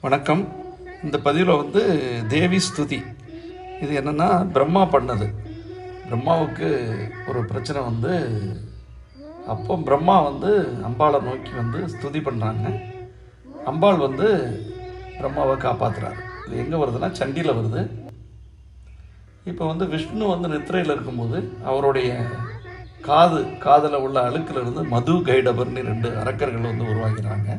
வணக்கம். இந்த பதிவில் தேவி ஸ்துதி. இது என்னென்னா பிரம்மா பண்ணது. பிரம்மாவுக்கு ஒரு பிரச்சனை அப்போ பிரம்மா அம்பாளை நோக்கி ஸ்துதி பண்ணுறாங்க. அம்பாள் பிரம்மாவை காப்பாற்றுறாரு. இது எங்கே வருதுன்னா சண்டியில் வருது. இப்போ விஷ்ணு நித்திரையில் இருக்கும்போது அவருடைய காதில் உள்ள அழுக்கிலிருந்து மது கைடபர்னு 2 அரக்கர்கள் உருவாகிறாங்க.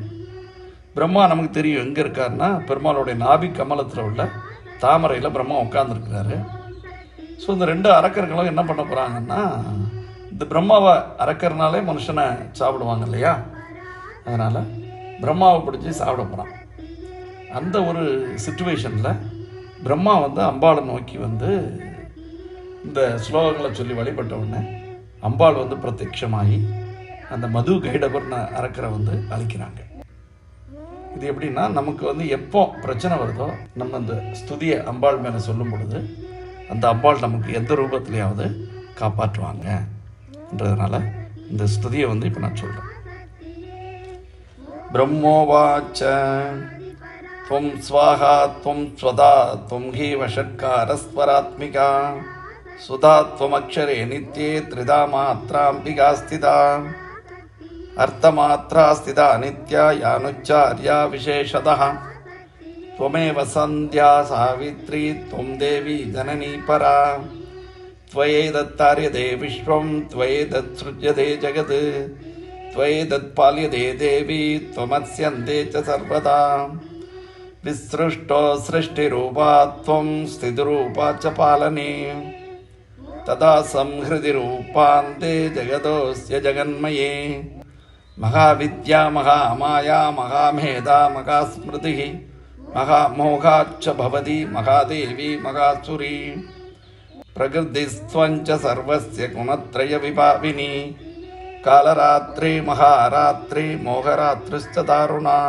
பிரம்மா நமக்கு தெரியும் எங்கே இருக்காருன்னா பெருமாளுடைய நாபி கமலத்தில் உள்ள தாமரையில் பிரம்மா உட்காந்துருக்கிறாரு. ஸோ இந்த 2 அரக்கர்களும் என்ன பண்ண போகிறாங்கன்னா, இந்த பிரம்மாவை அரக்கர்னாலே மனுஷனை சாப்பிடுவாங்க இல்லையா, அதனால் பிரம்மாவை பிடிச்சி சாப்பிட போகிறான். அந்த ஒரு சுச்சுவேஷனில் பிரம்மா அம்பாளை நோக்கி இந்த ஸ்லோகங்களை சொல்லி வழிபட்ட உடனே அம்பாள் பிரத்யட்சமாகி அந்த மது கைடபர்னு அரக்கரை அழிக்கிறாங்க. இது எப்படின்னா, நமக்கு எப்போ பிரச்சனை வருதோ நம்ம அந்த ஸ்துதியை அம்பாள் மேலே சொல்லும் பொழுது அந்த அம்பாள் நமக்கு எந்த ரூபத்திலேயாவது காப்பாற்றுவாங்கன்றதுனால இந்த ஸ்துதியை இப்போ நான் சொல்கிறேன். பிரம்மோவாச்ச துவம் ஸ்வாஹா துவம் ஸ்வதா துவம் ஹி வஷட்காரஸ்வராத்மிகா சுதா துவமக்ஷரே நித்யே த்ரிதா மாத்ராம்பிகா ஸ்திதா அர்த்தமாத்ரா ஸ்திதா நித்யா யானுச்சார்யா விசேஷதः त्वमेव सन्ध्या सावित्री त्वं देवी जननी परा त्वयैतत्तार्यते विश्वं त्वयैतत्सृज्यते जगत् त्वयैतत्पाल्यते देवी त्वमस्यन्ते च सर्वदा विसृष्टो सृष्टिरूपा त्वं स्थितिरूपा च पालने तदा संहृतिरूपान्ते जगतोऽस्य जगन्मये महाविद्या महामाया महामेधा महास्मृतिः महामोहाच्च भवति महादेवी महासुरी प्रकृतिस्त्वञ्च सर्वस्य गुणत्रयविभाविनी कालरात्रि महारात्रि मोहरात्रिश्च दारुणा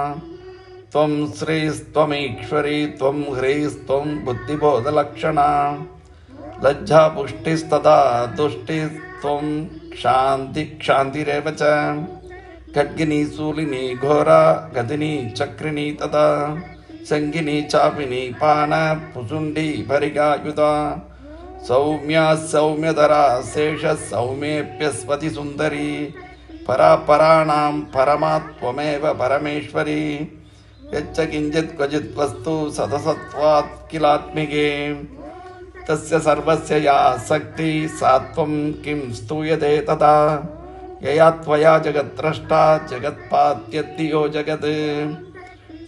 त्वं श्रीस्त्वमीश्वरी त्वं ह्रीस्त्वं बुद्धिबोधलक्षणा लज्जापुष्टिस्तदा तुष्टिस्त्वं क्षान्तिरेव च खड्गिनी शूलिनी घोरा गदिनी चक्रिणी तदा संगिनी चापिनी पान पुसुंडी भरिगायुधा सौम्या सौम्यधरा शेष सौम्येप्यस्वति सुंदरी परापराणां परमा त्वमेव परमेश्वरी यच्च किंचित् क्वचित् वस्तु सदसत्वात् किलात्मिके तस्य सर्वस्य या शक्ति सा त्वं किं स्तूयते तदा यया त्वया जगद्द्रष्टा जगत्पात्यत्तियो जगत्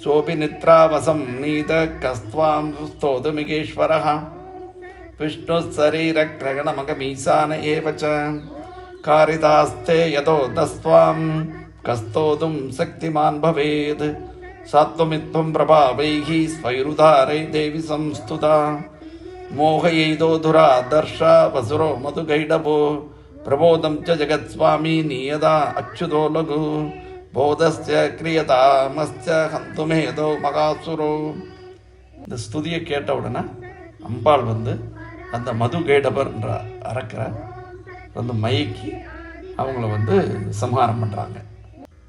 सोऽपि निद्रावसं नीत कस्त्वां स्तोतुमिकेश्वरः विष्णुः शरीरग्रहणमगमीशान एव च कारितास्ते यतो दस्त्वां कस्तोतुं शक्तिमान् भवेत् सात्वमित्वं प्रभावैः स्वैरुधारै देवि संस्तुता मोहयैदो दुरादर्शा वसुरो मधुगैडभो प्रबोधं च जगत्स्वामी नियदा अच्युतो लघु बोधस्य क्रियतामश्च हन्तुमेदो मगासुरो. இந்த ஸ்துதியை கேட்ட உடனே அம்பாள் அந்த மது கைடபர்ன்ற அரக்கரை மயக்கி அவங்கள சம்ஹாரம் பண்ணுறாங்க.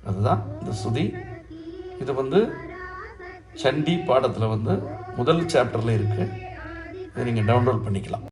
அதுதான் இந்த ஸ்துதி. இது சண்டி பாடத்தில் முதல் சாப்டரில் இருக்குது. இதை நீங்கள் டவுன்லோட் பண்ணிக்கலாம்.